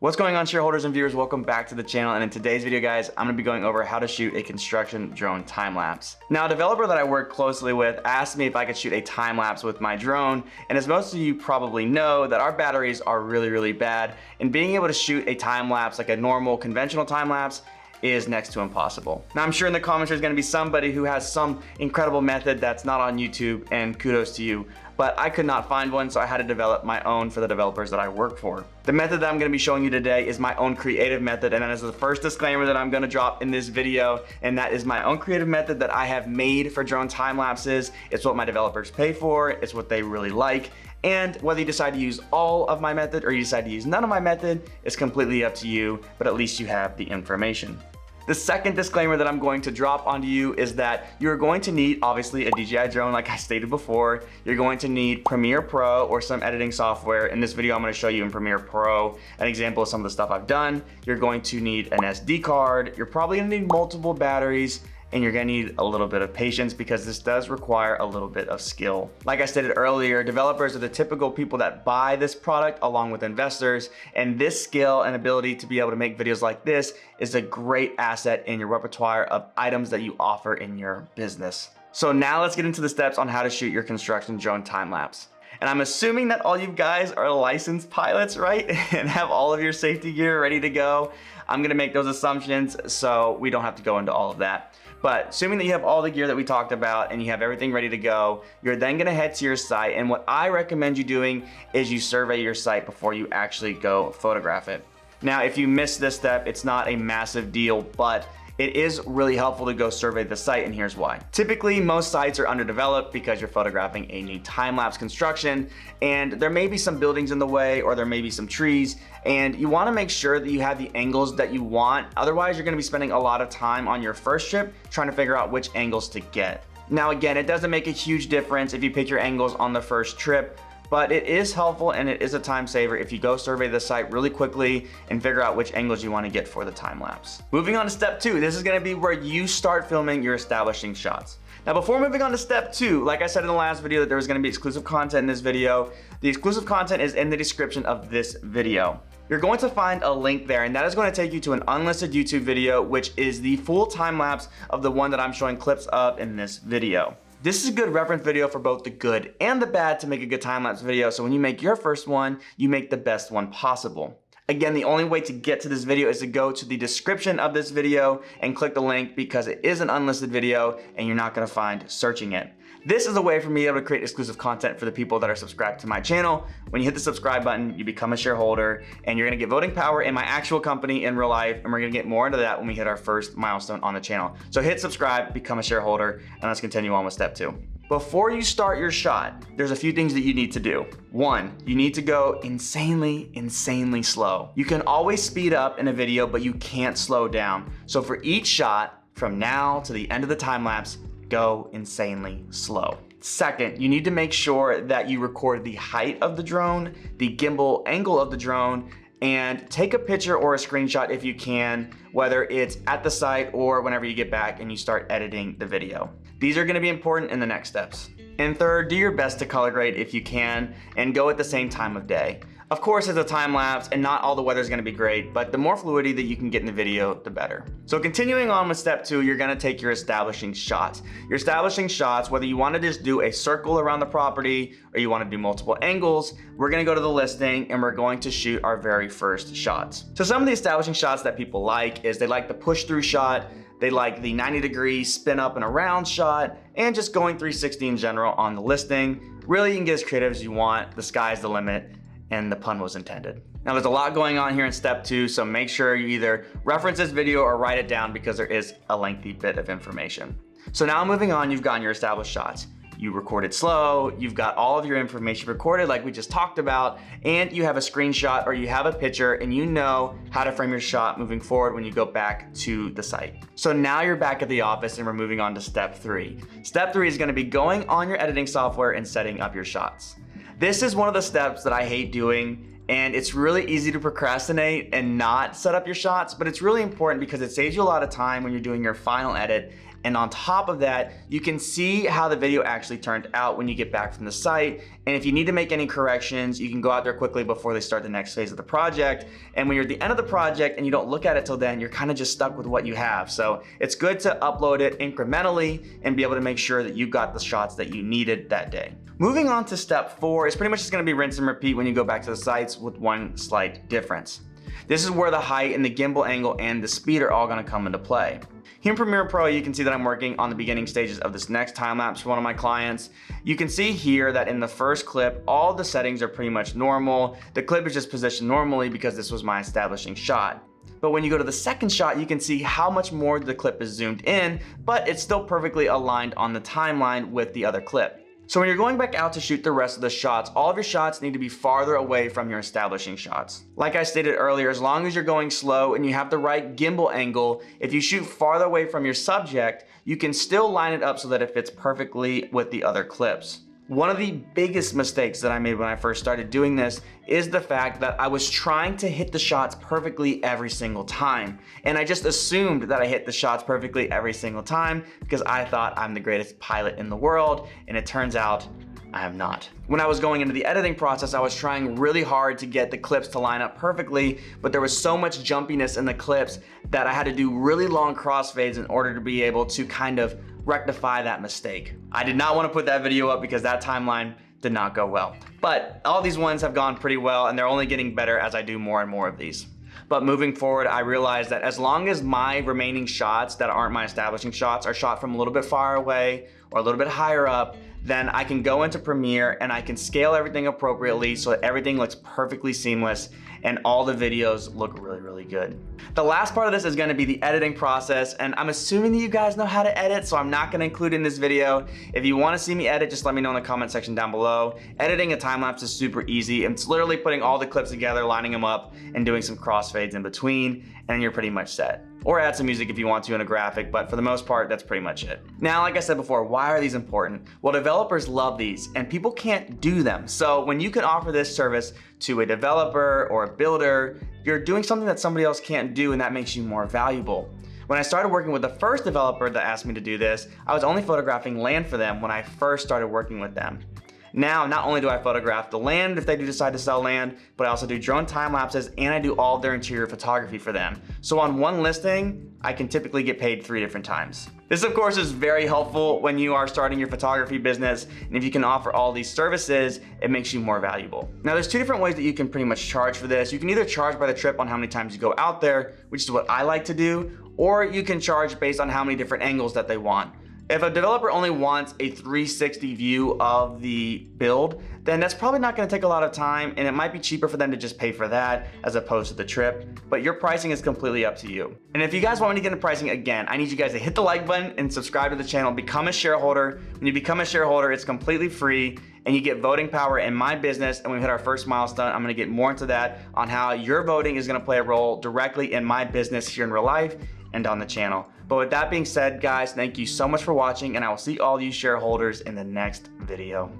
What's going on, shareholders and viewers? Welcome back to the channel, and in today's video, guys, I'm gonna be going over how to shoot a construction drone time lapse. Now, a developer that I work closely with asked me if I could shoot a time lapse with my drone, and as most of you probably know, that our batteries are really bad, and being able to shoot a time lapse like a normal conventional time lapse is next to impossible. Now, I'm sure in the comments there's gonna be somebody who has some incredible method that's not on YouTube, and kudos to you, but I could not find one, so I had to develop my own for the developers that I work for. The method that I'm gonna be showing you today is my own creative method, and that is the first disclaimer that I'm gonna drop in this video, and that is my own creative method that I have made for drone time lapses. It's what my developers pay for, it's what they really like, and whether you decide to use all of my method or you decide to use none of my method is completely up to you, but at least you have the information. The second disclaimer that I'm going to drop onto you is that you're going to need, obviously, a DJI drone like I stated before. You're going to need Premiere Pro or some editing software. In this video, I'm going to show you in Premiere Pro an example of some of the stuff I've done. You're going to need an SD card. You're probably going to need multiple batteries, and you're gonna need a little bit of patience because this does require a little bit of skill. Like I stated earlier, developers are the typical people that buy this product along with investors, and this skill and ability to be able to make videos like this is a great asset in your repertoire of items that you offer in your business. So now let's get into the steps on how to shoot your construction drone time lapse. And I'm assuming that all you guys are licensed pilots, right? And have all of your safety gear ready to go. I'm gonna make those assumptions so we don't have to go into all of that. But assuming that you have all the gear that we talked about and you have everything ready to go, you're then gonna head to your site. And what I recommend you doing is you survey your site before you actually go photograph it. Now, if you miss this step, it's not a massive deal, but it is really helpful to go survey the site, and here's why. Typically, most sites are underdeveloped because you're photographing a new time-lapse construction, and there may be some buildings in the way, or there may be some trees, and you wanna make sure that you have the angles that you want. Otherwise, you're gonna be spending a lot of time on your first trip trying to figure out which angles to get. Now, again, it doesn't make a huge difference if you pick your angles on the first trip, but it is helpful and it is a time saver if you go survey the site really quickly and figure out which angles you want to get for the time lapse. Moving on to step 2, this is going to be where you start filming your establishing shots. Now, before moving on to step 2, like I said in the last video that there was going to be exclusive content in this video. The exclusive content is in the description of this video. You're going to find a link there, and that is going to take you to an unlisted YouTube video, which is the full time lapse of the one that I'm showing clips of in this video. This is a good reference video for both the good and the bad to make a good time-lapse video, so when you make your first one, you make the best one possible. Again, the only way to get to this video is to go to the description of this video and click the link because it is an unlisted video and you're not gonna find searching it. This is a way for me to be able to create exclusive content for the people that are subscribed to my channel. When you hit the subscribe button, you become a shareholder and you're gonna get voting power in my actual company in real life, and we're gonna get more into that when we hit our first milestone on the channel. So hit subscribe, become a shareholder, and let's continue on with step 2. Before you start your shot, there's a few things that you need to do. 1, you need to go insanely slow. You can always speed up in a video, but you can't slow down. So for each shot, from now to the end of the time lapse, go insanely slow. Second, you need to make sure that you record the height of the drone, the gimbal angle of the drone, and take a picture or a screenshot if you can, whether it's at the site or whenever you get back and you start editing the video. These are gonna be important in the next steps. And third, do your best to color grade if you can, and go at the same time of day. Of course, it's a time lapse and not all the weather is gonna be great, but the more fluidity that you can get in the video, the better. So continuing on with step 2, you're gonna take your establishing shots. Your establishing shots, whether you wanna just do a circle around the property or you wanna do multiple angles, we're gonna go to the listing and we're going to shoot our very first shots. So some of the establishing shots that people like is they like the push through shot, they like the 90-degree spin up and around shot, and just going 360 in general on the listing. Really, you can get as creative as you want. The sky's the limit, and the pun was intended. Now, there's a lot going on here in step 2, so make sure you either reference this video or write it down because there is a lengthy bit of information. So now moving on, you've gotten your established shots. You recorded slow, you've got all of your information recorded like we just talked about, and you have a screenshot or you have a picture and you know how to frame your shot moving forward when you go back to the site. So now you're back at the office and we're moving on to step 3. Step 3 is gonna be going on your editing software and setting up your shots. This is one of the steps that I hate doing, And it's really easy to procrastinate and not set up your shots, but it's really important because it saves you a lot of time when you're doing your final edit. And on top of that, you can see how the video actually turned out when you get back from the site. And if you need to make any corrections, you can go out there quickly before they start the next phase of the project. And when you're at the end of the project and you don't look at it till then, you're kind of just stuck with what you have. So it's good to upload it incrementally and be able to make sure that you got the shots that you needed that day. Moving on to step 4, it's pretty much just gonna be rinse and repeat when you go back to the sites with one slight difference. This is where the height and the gimbal angle and the speed are all gonna come into play. Here in Premiere Pro, you can see that I'm working on the beginning stages of this next time lapse for one of my clients. You can see here that in the first clip, all the settings are pretty much normal. The clip is just positioned normally because this was my establishing shot. But when you go to the second shot, you can see how much more the clip is zoomed in, but it's still perfectly aligned on the timeline with the other clip. So when you're going back out to shoot the rest of the shots, all of your shots need to be farther away from your establishing shots. Like I stated earlier, as long as you're going slow and you have the right gimbal angle, if you shoot farther away from your subject, you can still line it up so that it fits perfectly with the other clips. One of the biggest mistakes that I made when I first started doing this is the fact that I was trying to hit the shots perfectly every single time. And I just assumed that I hit the shots perfectly every single time because I thought I'm the greatest pilot in the world, and it turns out I am not. When I was going into the editing process, I was trying really hard to get the clips to line up perfectly, but there was so much jumpiness in the clips that I had to do really long crossfades in order to be able to kind of rectify that mistake. I did not want to put that video up because that timeline did not go well. But all these ones have gone pretty well, and they're only getting better as I do more and more of these. But moving forward, I realized that as long as my remaining shots that aren't my establishing shots are shot from a little bit far away or a little bit higher up, then I can go into Premiere and I can scale everything appropriately so that everything looks perfectly seamless and all the videos look really, really good. The last part of this is gonna be the editing process, and I'm assuming that you guys know how to edit, so I'm not gonna include it in this video. If you wanna see me edit, just let me know in the comment section down below. Editing a time-lapse is super easy. It's literally putting all the clips together, lining them up, and doing some crossfades in between, and you're pretty much set. Or add some music if you want to in a graphic, but for the most part, that's pretty much it. Now, like I said before, why are these important? Well, developers love these, and people can't do them. So when you can offer this service to a developer or a builder, you're doing something that somebody else can't do, and that makes you more valuable. When I started working with the first developer that asked me to do this, I was only photographing land for them when I first started working with them. Now, not only do I photograph the land if they do decide to sell land, but I also do drone time lapses and I do all of their interior photography for them. So on one listing, I can typically get paid 3 different times. This of course is very helpful when you are starting your photography business, and if you can offer all these services, it makes you more valuable. Now there's 2 different ways that you can pretty much charge for this. You can either charge by the trip on how many times you go out there, which is what I like to do, or you can charge based on how many different angles that they want. If a developer only wants a 360 view of the build, then that's probably not gonna take a lot of time, and it might be cheaper for them to just pay for that as opposed to the trip, but your pricing is completely up to you. And if you guys want me to get into pricing again, I need you guys to hit the like button and subscribe to the channel, become a shareholder. When you become a shareholder, it's completely free, and you get voting power in my business, and when we hit our first milestone, I'm gonna get more into that on how your voting is gonna play a role directly in my business here in real life and on the channel. But with that being said, guys, thank you so much for watching, and I will see all you shareholders in the next video.